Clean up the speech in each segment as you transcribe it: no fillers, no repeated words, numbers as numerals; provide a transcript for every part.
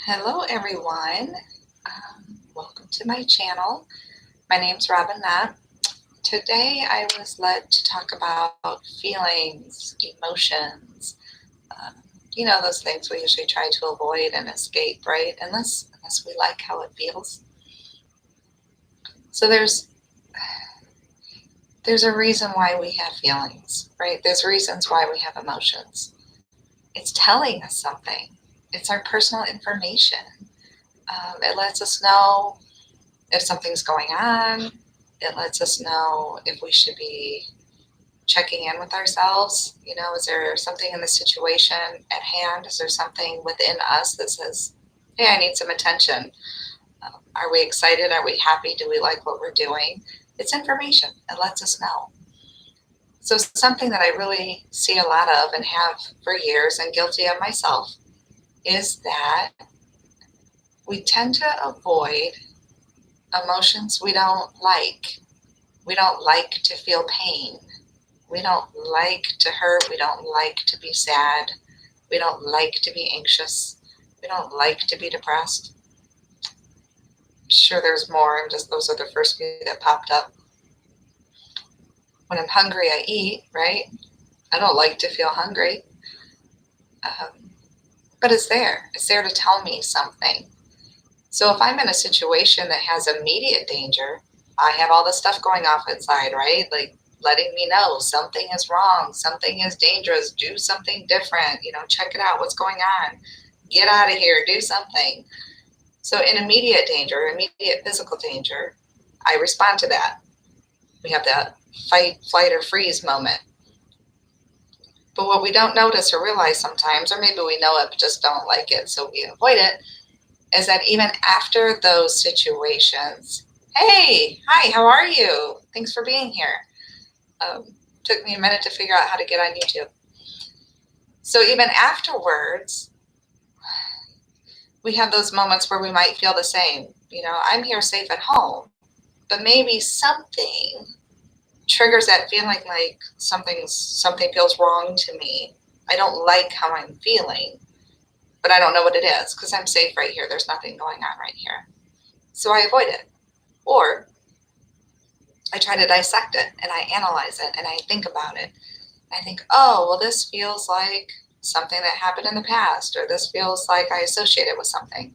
Hello, everyone. Welcome to my channel. My name's Robin Knott. Today, I was led to talk about feelings, emotions. Um, those things we usually try to avoid and escape, right? Unless we like how it feels. So there's a reason why we have feelings, right? There's reasons why we have emotions. It's telling us something. It's our personal information. It lets us know if something's going on. It lets us know if we should be checking in with ourselves. Is there something in the situation at hand? Is there something within us that says, hey, I need some attention? Are we excited? Are we happy? Do we like what we're doing? It's information. It lets us know. So something that I really see a lot of and have for years and guilty of myself is that we tend to avoid emotions we don't like. We don't like to feel pain. We don't like to hurt. We don't like to be sad. We don't like to be anxious. We don't like to be depressed. I'm sure there's more. Those are the first few that popped up. When I'm hungry, I eat, right? I don't like to feel hungry. But it's there. It's there to tell me something. So if I'm in a situation that has immediate danger, I have all this stuff going off inside, right? Like letting me know something is wrong, something is dangerous, do something different, check it out, what's going on, get out of here, do something. So in immediate danger, immediate physical danger, I respond to that. We have that fight, flight, or freeze moment. But what we don't notice or realize sometimes, or maybe we know it but just don't like it, so we avoid it, is that even after those situations, hey, hi, how are you? Thanks for being here. Took me a minute to figure out how to get on YouTube. So even afterwards, we have those moments where we might feel the same. I'm here safe at home, but maybe something triggers that feeling like something feels wrong to me. I don't like how I'm feeling, but I don't know what it is because I'm safe right here. There's nothing going on right here. So I avoid it. Or I try to dissect it and I analyze it and I think about it. I think, oh, well, this feels like something that happened in the past, or this feels like I associate it with something.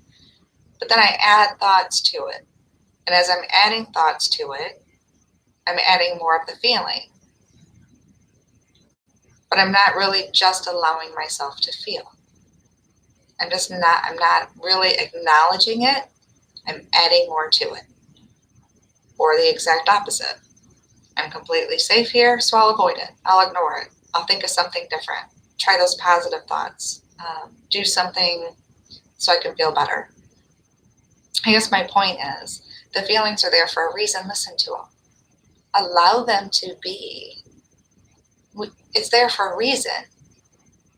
But then I add thoughts to it. And as I'm adding thoughts to it, I'm adding more of the feeling. But I'm not really just allowing myself to feel. I'm not really acknowledging it. I'm adding more to it. Or the exact opposite. I'm completely safe here, so I'll avoid it. I'll ignore it. I'll think of something different. Try those positive thoughts. Do something so I can feel better. I guess my point is the feelings are there for a reason. Listen to them. Allow them to be. It's there for a reason.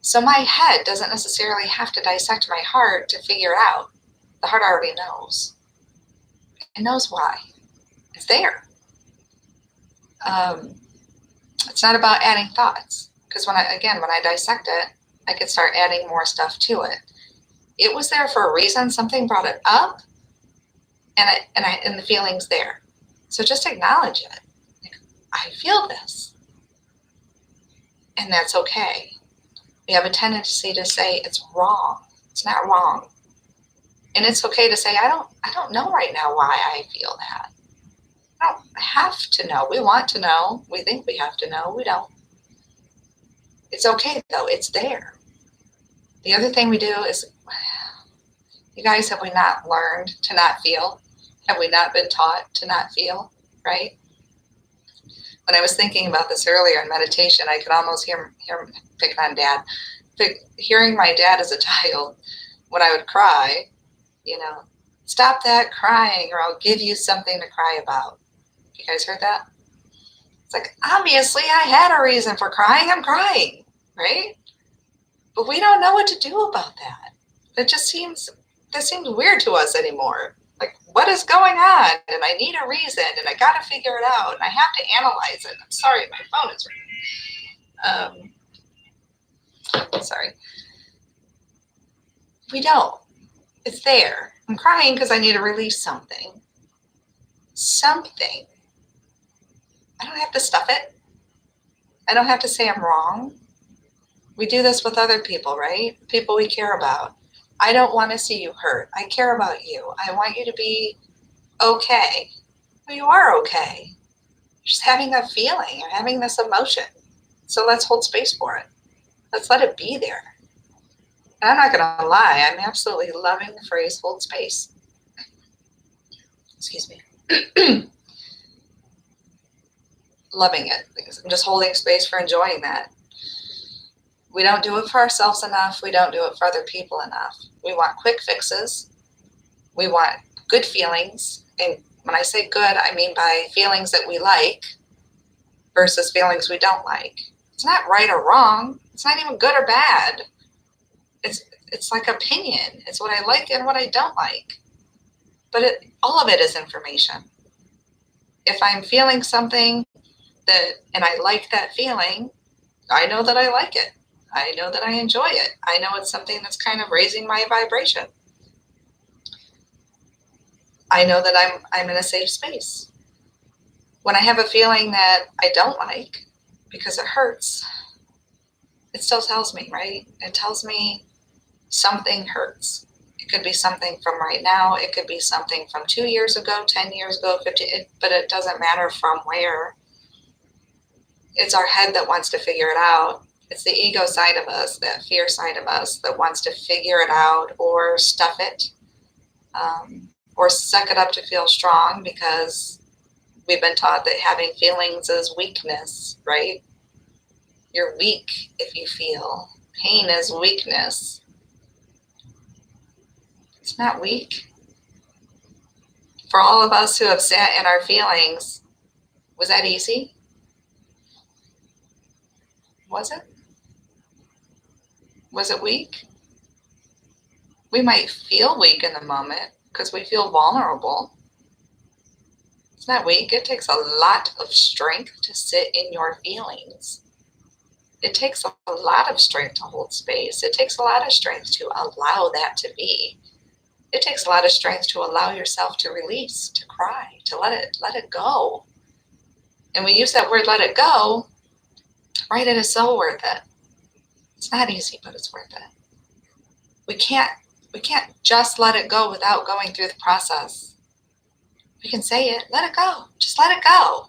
So my head doesn't necessarily have to dissect my heart to figure out. The heart already knows. It knows why. It's there. It's not about adding thoughts. Because when I dissect it, I could start adding more stuff to it. It was there for a reason. Something brought it up, and the feeling's there. So just acknowledge it. Like, I feel this, and that's okay. We have a tendency to say it's wrong. It's not wrong, and it's okay to say I don't know right now why I feel that. I don't have to know. We want to know. We think we have to know. We don't. It's okay though. It's there. The other thing we do is, you guys, have we not learned to not feel? Have we not been taught to not feel, right? When I was thinking about this earlier in meditation, I could almost hear picking on Dad. Hearing my dad as a child, when I would cry, stop that crying or I'll give you something to cry about. You guys heard that? It's like, obviously I had a reason for crying. I'm crying, right? But we don't know what to do about that. That seems weird to us anymore. Like, what is going on? And I need a reason, and I got to figure it out, and I have to analyze it. I'm sorry, my phone is ringing. Sorry. We don't. It's there. I'm crying because I need to release something. Something. I don't have to stuff it. I don't have to say I'm wrong. We do this with other people, right? People we care about. I don't want to see you hurt. I care about you. I want you to be okay. Well, you are okay. You're just having a feeling. You're having this emotion. So let's hold space for it. Let's let it be there. And I'm not going to lie. I'm absolutely loving the phrase hold space. Excuse me. Loving it because I'm just holding space for enjoying that. We don't do it for ourselves enough. We don't do it for other people enough. We want quick fixes. We want good feelings. And when I say good, I mean by feelings that we like versus feelings we don't like. It's not right or wrong. It's not even good or bad. It's like opinion. It's what I like and what I don't like. But all of it is information. If I'm feeling something and I like that feeling, I know that I like it. I know that I enjoy it. I know it's something that's kind of raising my vibration. I know that I'm in a safe space. When I have a feeling that I don't like because it hurts, it still tells me, right? It tells me something hurts. It could be something from right now. It could be something from 2 years ago, 10 years ago, 50, but it doesn't matter from where. It's our head that wants to figure it out. It's the ego side of us, that fear side of us that wants to figure it out or stuff it, or suck it up to feel strong because we've been taught that having feelings is weakness, right? You're weak if you feel. Pain is weakness. It's not weak. For all of us who have sat in our feelings, was that easy? Was it? Was it weak? We might feel weak in the moment because we feel vulnerable. It's not weak. It takes a lot of strength to sit in your feelings. It takes a lot of strength to hold space. It takes a lot of strength to allow that to be. It takes a lot of strength to allow yourself to release, to cry, to let it go. And we use that word let it go, right? It is so worth it. It's not easy, but it's worth it. We can't just let it go without going through the process. We can say it, let it go. Just let it go.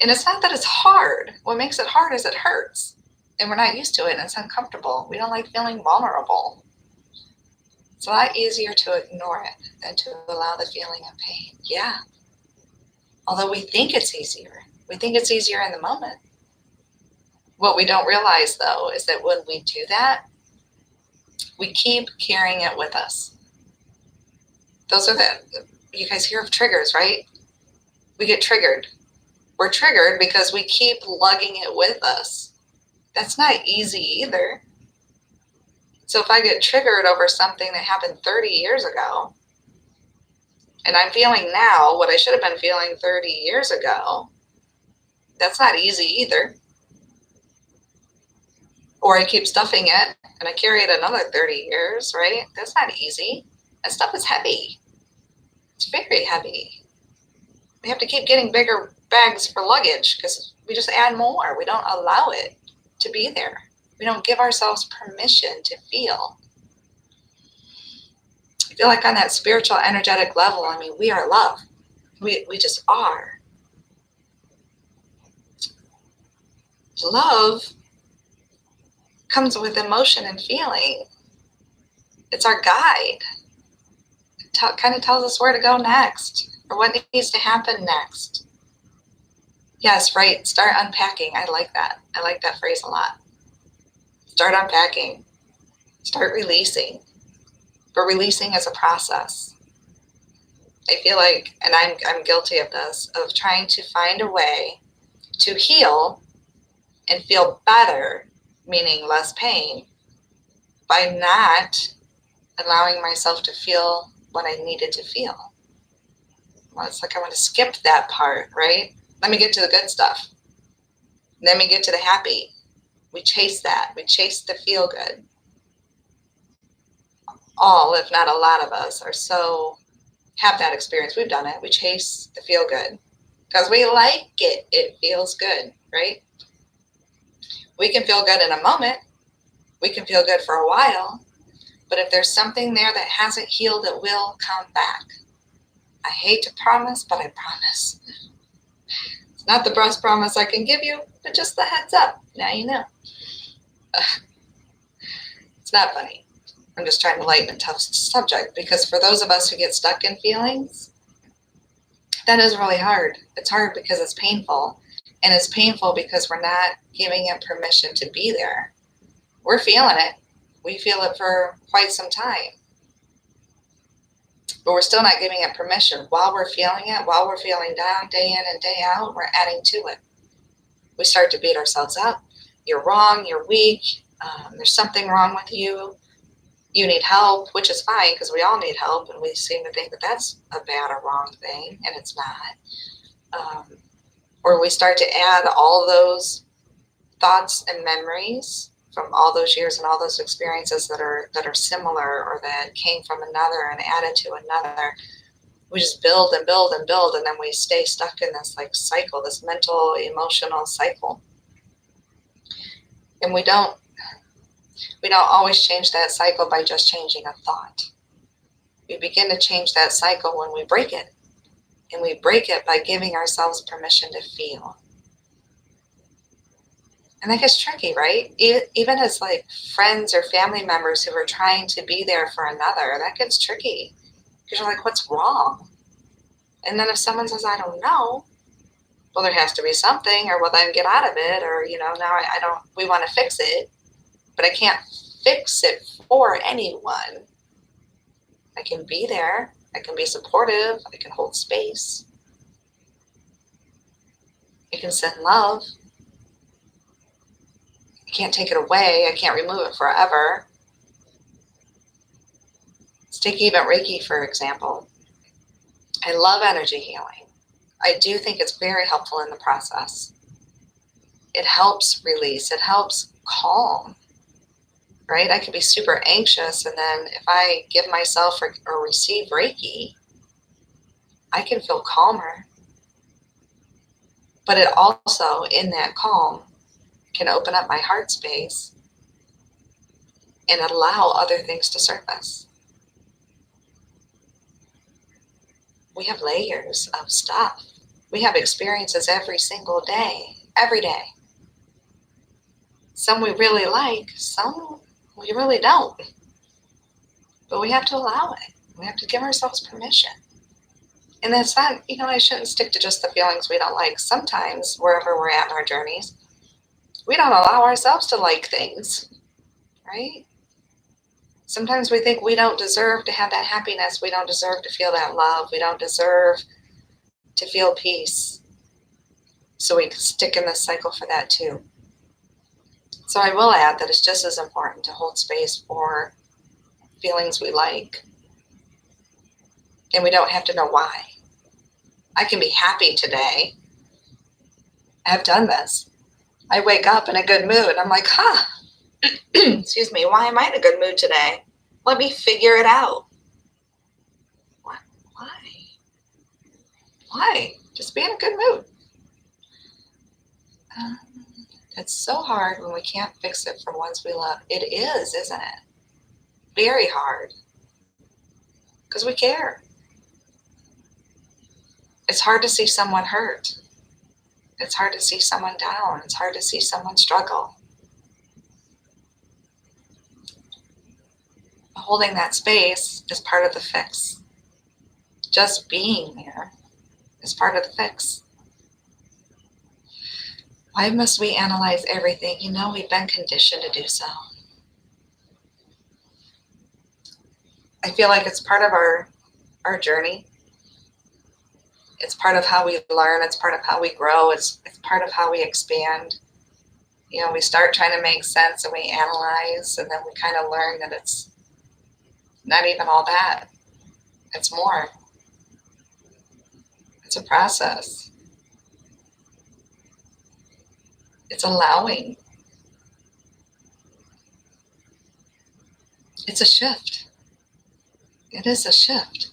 And it's not that it's hard. What makes it hard is it hurts. And we're not used to it and it's uncomfortable. We don't like feeling vulnerable. It's a lot easier to ignore it than to allow the feeling of pain. Yeah. Although we think it's easier. We think it's easier in the moment. What we don't realize, though, is that when we do that, we keep carrying it with us. Those are you guys hear of triggers, right? We get triggered. We're triggered because we keep lugging it with us. That's not easy either. So if I get triggered over something that happened 30 years ago, and I'm feeling now what I should have been feeling 30 years ago, that's not easy either. Or I keep stuffing it and I carry it another 30 years, right? That's not easy. That stuff is heavy. It's very heavy. We have to keep getting bigger bags for luggage because we just add more. We don't allow it to be there. We don't give ourselves permission to feel. I feel like on that spiritual, energetic level, I mean, we are love. We just are. Love comes with emotion and feeling. It's our guide. It kind of tells us where to go next or what needs to happen next. Yes, right. Start unpacking. I like that. I like that phrase a lot. Start unpacking. Start releasing. But releasing is a process. I feel like, and I'm guilty of this, of trying to find a way to heal and feel better, meaning less pain, by not allowing myself to feel what I needed to feel. Well, it's like I want to skip that part, right? Let me get to the good stuff. Let me get to the happy. We chase that. We chase the feel good. all, if not a lot of us, are so have that experience. We've done it. We chase the feel good because we like it. It feels good, right? We can feel good in a moment. We can feel good for a while. But if there's something there that hasn't healed, it will come back. I hate to promise, but I promise. It's not the best promise I can give you, but just the heads up. Now you know. It's not funny. I'm just trying to lighten a tough subject because for those of us who get stuck in feelings, that is really hard. It's hard because it's painful. And it's painful because we're not giving it permission to be there. We're feeling it. We feel it for quite some time. But we're still not giving it permission. While we're feeling it, while we're feeling down day in and day out, we're adding to it. We start to beat ourselves up. You're wrong. You're weak. There's something wrong with you. You need help, which is fine because we all need help. And we seem to think that that's a bad or wrong thing, and it's not. Or we start to add all those thoughts and memories from all those years and all those experiences that are similar or that came from another and added to another. We just build and build and build, and then we stay stuck in this like cycle, this mental, emotional cycle. And we don't always change that cycle by just changing a thought. We begin to change that cycle when we break it. And we break it by giving ourselves permission to feel. And that gets tricky, right? Even as like friends or family members who are trying to be there for another, that gets tricky. Because you're like, what's wrong? And then if someone says, I don't know, well, there has to be something, or well, then get out of it, or, now I don't, we want to fix it, but I can't fix it for anyone. I can be there. I can be supportive. I can hold space. I can send love. I can't take it away. I can't remove it forever. Let's take even Reiki, for example. I love energy healing. I do think it's very helpful in the process. It helps release. It helps calm, right? I can be super anxious, and then if I give myself or receive Reiki, I can feel calmer. But it also, in that calm, can open up my heart space and allow other things to surface. We have layers of stuff. We have experiences every single day, every day. Some we really like, some we really don't. But we have to allow it. We have to give ourselves permission. And that's not, I shouldn't stick to just the feelings we don't like. Sometimes, wherever we're at in our journeys, we don't allow ourselves to like things, right? Sometimes we think we don't deserve to have that happiness. We don't deserve to feel that love. We don't deserve to feel peace. So we stick in this cycle for that too. So I will add that it's just as important to hold space for feelings we like. And we don't have to know why. I can be happy today. I've done this. I wake up in a good mood. I'm like, excuse me, why am I in a good mood today? Let me figure it out. What? Why? Just be in a good mood. It's so hard when we can't fix it for ones we love. It is, isn't it? Very hard. Because we care. It's hard to see someone hurt. It's hard to see someone down. It's hard to see someone struggle. Holding that space is part of the fix. Just being there is part of the fix. Why must we analyze everything? We've been conditioned to do so. I feel like it's part of our journey. It's part of how we learn. It's part of how we grow. It's part of how we expand. We start trying to make sense and we analyze, and then we kind of learn that it's not even all that. It's more. It's a process. It's allowing. It's a shift. It is a shift.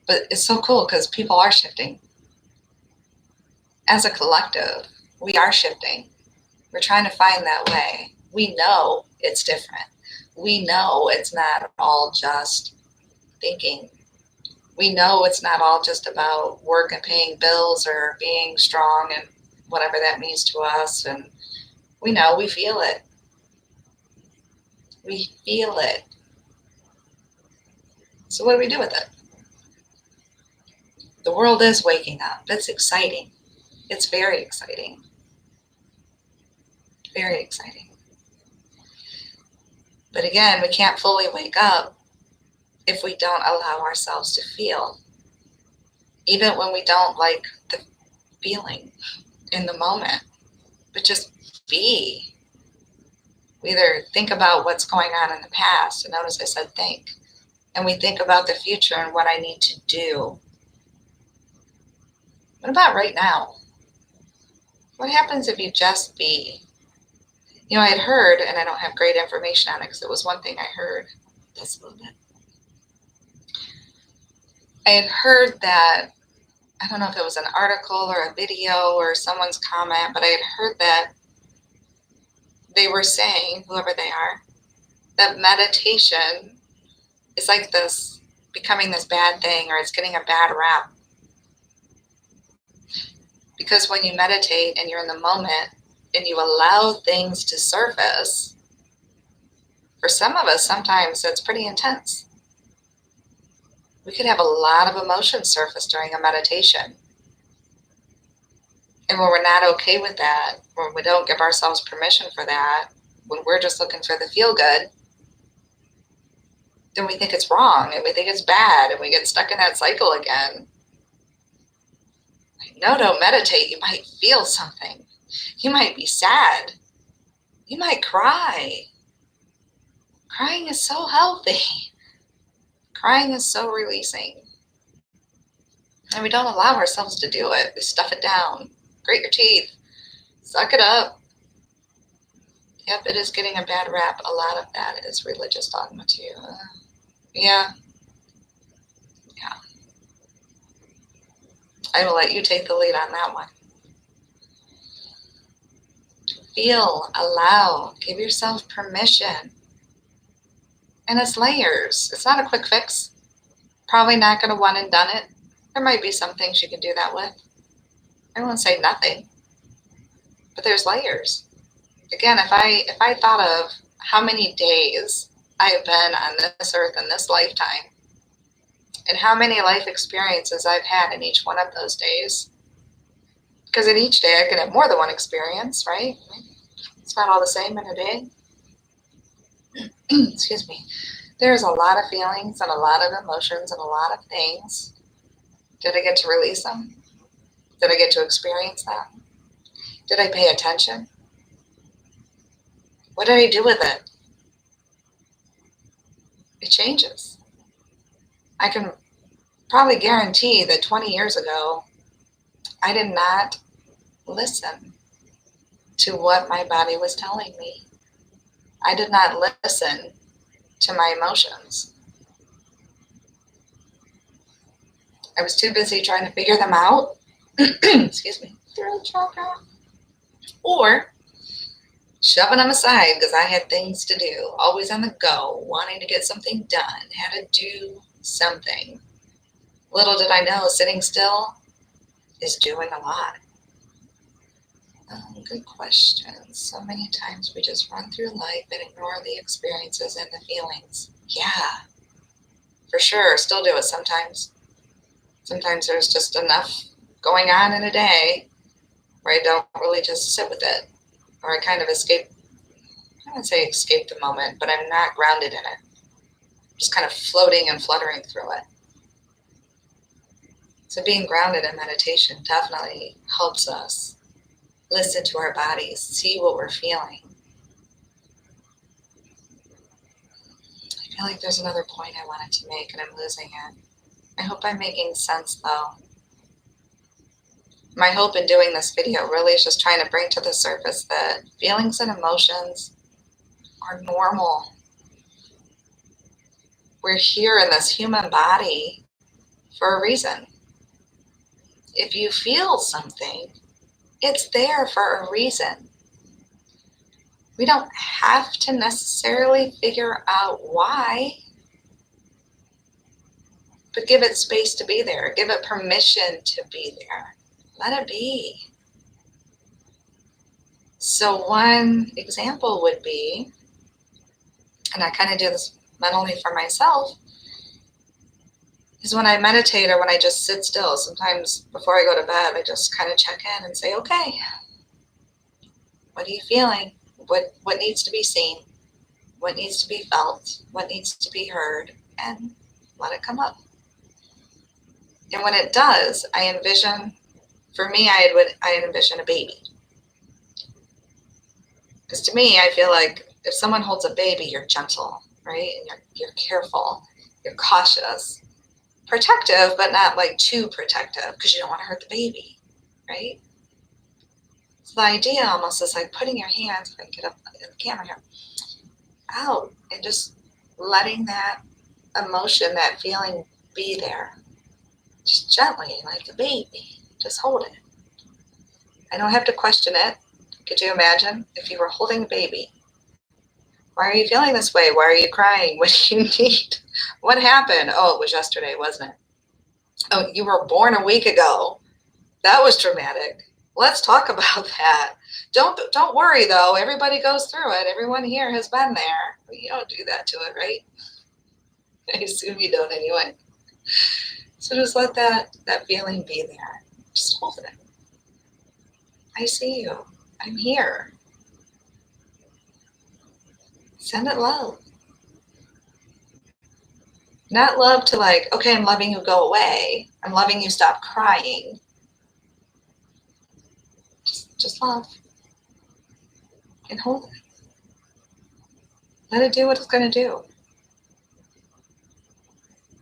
But it's so cool because people are shifting. As a collective, we are shifting. We're trying to find that way. We know it's different. We know it's not all just thinking. We know it's not all just about work and paying bills or being strong and whatever that means to us. And we know, we feel it. We feel it. So what do we do with it? The world is waking up. It's exciting. It's very exciting. Very exciting. But again, we can't fully wake up if we don't allow ourselves to feel. Even when we don't like the feeling in the moment, but just be. We either think about what's going on in the past, and notice I said think, and we think about the future and what I need to do. What about right now? What happens if you just be? You know, I had heard, and I don't have great information on it because it was one thing I heard. Just a little bit. I had heard that, I don't know if it was an article or a video or someone's comment, but I had heard that they were saying, whoever they are, that meditation is like this becoming this bad thing, or it's getting a bad rap. Because when you meditate and you're in the moment and you allow things to surface, for some of us, sometimes it's pretty intense. We could have a lot of emotion surface during a meditation. And when we're not okay with that, when we don't give ourselves permission for that, when we're just looking for the feel good, then we think it's wrong and we think it's bad and we get stuck in that cycle again. No, don't meditate. You might feel something. You might be sad. You might cry. Crying is so healthy. Crying is so releasing. And we don't allow ourselves to do it. We stuff it down. Grate your teeth. Suck it up. Yep, it is getting a bad rap. A lot of that is religious dogma too. Yeah. I will let you take the lead on that one. Feel, allow, give yourself permission. And it's layers. It's not a quick fix. Probably not going to one and done it. There might be some things you can do that with. I won't say nothing. But there's layers. Again, if I thought of how many days I have been on this earth in this lifetime, and how many life experiences I've had in each one of those days, because in each day I can have more than one experience, right? It's not all the same in a day. Excuse me. There's a lot of feelings and a lot of emotions and a lot of things. Did I get to release them? Did I get to experience them? Did I pay attention? What did I do with it? It changes. I can probably guarantee that 20 years ago, I did not listen to what my body was telling me. I did not listen to my emotions. I was too busy trying to figure them out. Excuse me. Throat chakra. Or shoving them aside because I had things to do. Always on the go, wanting to get something done. Had to do something. Little did I know, sitting still is doing a lot. Good question. So many times we just run through life and ignore the experiences and the feelings. Yeah, for sure. Still do it sometimes. Sometimes there's just enough going on in a day where I don't really just sit with it. Or I kind of escape. I wouldn't say escape the moment, but I'm not grounded in it. Just kind of floating and fluttering through it. So being grounded in meditation definitely helps us listen to our bodies, see what we're feeling. I feel like there's another point I wanted to make and I'm losing it. I hope I'm making sense though. My hope in doing this video really is just trying to bring to the surface that feelings and emotions are normal. We're here in this human body for a reason. If you feel something, it's there for a reason. We don't have to necessarily figure out why, but give it space to be there. Give it permission to be there. Let it be. So one example would be, and I kind of do this mentally for myself, is when I meditate or when I just sit still. Sometimes before I go to bed, I just kind of check in and say, okay, what are you feeling? What needs to be seen? What needs to be felt? What needs to be heard? And let it come up. And when it does, I envision, for me, I envision a baby. Because to me, I feel like if someone holds a baby, you're gentle, right? And you're careful, you're cautious, protective, but not like too protective because you don't want to hurt the baby, right? So the idea almost is like putting your hands, if I can get up in the camera here, out and just letting that emotion, that feeling be there. Just gently, like a baby. Just hold it. I don't have to question it. Could you imagine if you were holding a baby? Why are you feeling this way? Why are you crying? What do you need? What happened? Oh, it was yesterday, wasn't it? Oh, you were born a week ago. That was traumatic. Let's talk about that. Don't worry though. Everybody goes through it. Everyone here has been there. You don't do that to it, right? I assume you don't anyway. So just let that feeling be there. Just hold it. I see you. I'm here. Send it love. Not love to like, okay, I'm loving you, go away. I'm loving you, stop crying. Just love. And hold it. Let it do what it's going to do.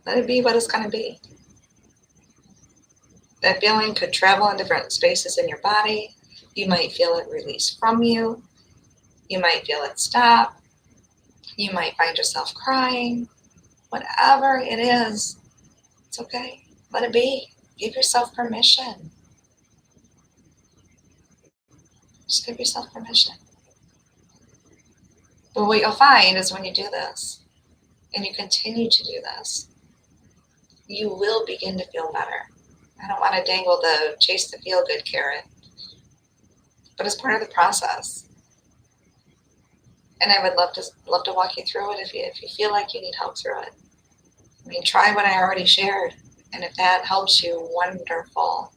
Let it be what it's going to be. That feeling could travel in different spaces in your body. You might feel it release from you. You might feel it stop. You might find yourself crying. Whatever it is, it's okay. Let it be. Give yourself permission. Just give yourself permission. But what you'll find is when you do this, and you continue to do this, you will begin to feel better. I don't want to dangle the chase the feel good carrot, but it's part of the process. And I would love to walk you through it if you feel like you need help through it. I mean, try what I already shared, and if that helps you, wonderful.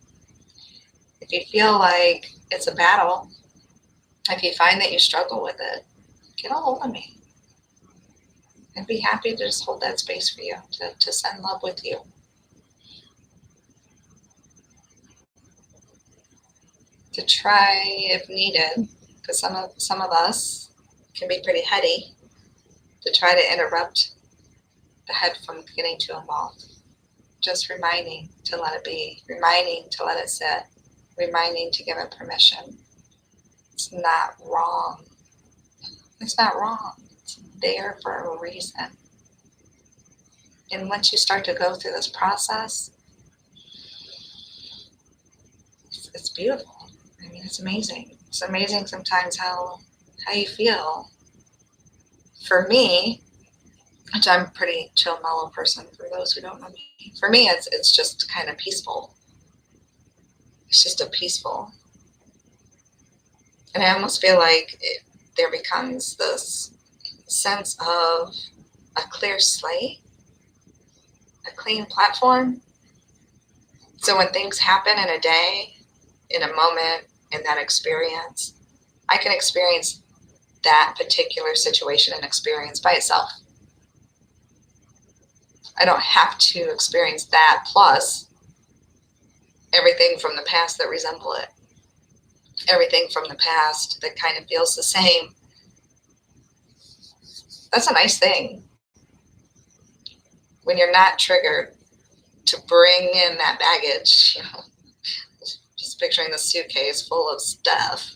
If you feel like it's a battle, if you find that you struggle with it, get a hold of me. I'd be happy to just hold that space for you, to send love with you. To try, if needed, because some of us can be pretty heady, to try to interrupt the head from getting too involved. Just reminding to let it be, reminding to let it sit, reminding to give it permission. It's not wrong. It's not wrong. It's there for a reason. And once you start to go through this process, it's beautiful. I mean, it's amazing. It's amazing sometimes how you feel. For me, which I'm a pretty chill, mellow person for those who don't know me, for me, it's just kind of peaceful. It's just a peaceful. And I almost feel like there becomes this sense of a clear slate, a clean platform. So when things happen in a day, in a moment, in that experience, I can experience that particular situation and experience by itself. I don't have to experience that plus everything from the past that resemble it. Everything from the past that kind of feels the same. That's a nice thing. When you're not triggered to bring in that baggage, just picturing the suitcase full of stuff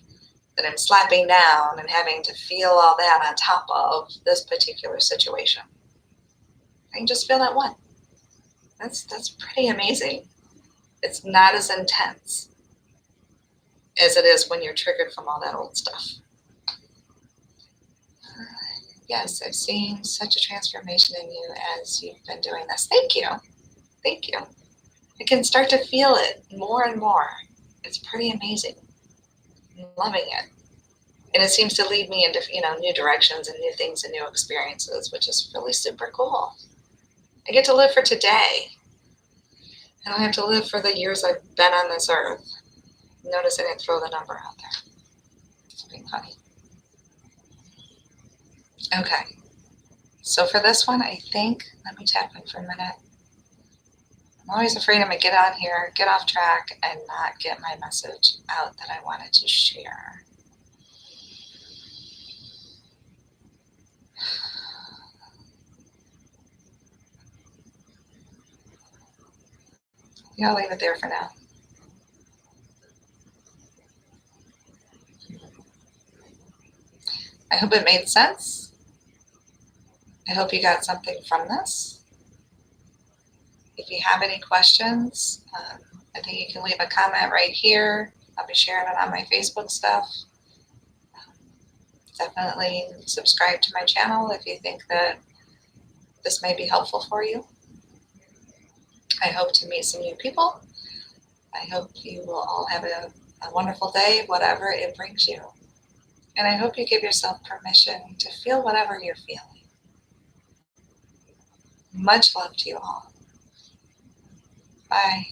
that I'm slapping down and having to feel all that on top of this particular situation. I can just feel that one. That's pretty amazing. It's not as intense as it is when you're triggered from all that old stuff. Yes, I've seen such a transformation in you as you've been doing this. Thank you. Thank you. I can start to feel it more and more. It's pretty amazing. I'm loving it. And it seems to lead me into, new directions and new things and new experiences, which is really super cool. I get to live for today. I don't have to live for the years I've been on this earth. Notice I didn't throw the number out there. It's being funny. Okay. So for this one, I think, let me tap in for a minute. I'm always afraid I'm going to get on here, get off track, and not get my message out that I wanted to share. Yeah, I'll leave it there for now. I hope it made sense. I hope you got something from this. If you have any questions, I think you can leave a comment right here. I'll be sharing it on my Facebook stuff. Definitely subscribe to my channel if you think that this may be helpful for you. I hope to meet some new people. I hope you will all have a wonderful day, whatever it brings you. And I hope you give yourself permission to feel whatever you're feeling. Much love to you all. Bye.